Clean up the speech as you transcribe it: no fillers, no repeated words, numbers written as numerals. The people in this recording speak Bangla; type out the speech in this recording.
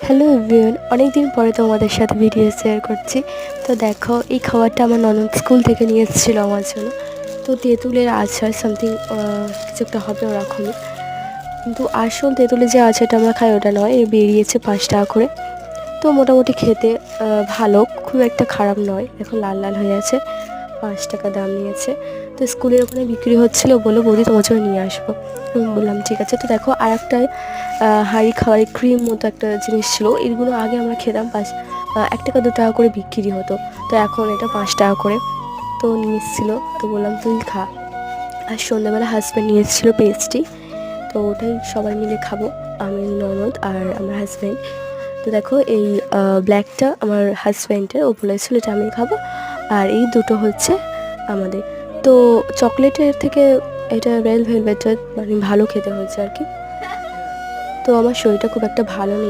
হ্যালো এভরিওয়ান, অনেক দিন পরে তোমাদের সাথে ভিডিও শেয়ার করছি। তো দেখো, এই খাবারটা আমার ননদ স্কুল থেকে নিয়ে এসেছিলো আমার জন্য। তো তেঁতুলের আচার সামথিং কিছু একটা হবে ওরকমই, কিন্তু আসল তেঁতুলের যে আচারটা আমরা খাই ওটা নয়। এ বেরিয়েছে 5 টাকা করে। তো মোটামুটি খেতে ভালো, খুব একটা খারাপ নয়। এখন লাল লাল হয়ে আছে, 5 টাকা দাম নিয়েছে। তো স্কুলের ওখানে বিক্রি হচ্ছিলো, বলে বৌদি তোমার জন্য নিয়ে আসবো। আমি বললাম ঠিক আছে। তো দেখো, আর একটা হাঁড়ি খাওয়ার ক্রিম মতো একটা জিনিস ছিল। এগুলো আগে আমরা খেতাম 1 টাকা 2 টাকা করে বিক্রি হতো, তো এখন এটা 5 টাকা করে। তো নিয়ে এসেছিলো, তো বললাম তুই খা। আর সন্ধ্যাবেলা হাজব্যান্ড নিয়ে এসেছিলো পেস্ট্রি, তো ওটাই সবাই মিলে খাবো, আমি, ননদ আর আমার হাজব্যান্ড। তো দেখো, এই ব্ল্যাকটা আমার হাজব্যান্ডের, ও বলেছিল এটা আমি খাবো। আর এই দুটো হচ্ছে আমাদের। তো চকলেটের থেকে এটা রেড ভেলভেটটা মানে ভালো খেতে হয়েছে আর কি। তো আমার শরীরটা খুব একটা ভালো নেই।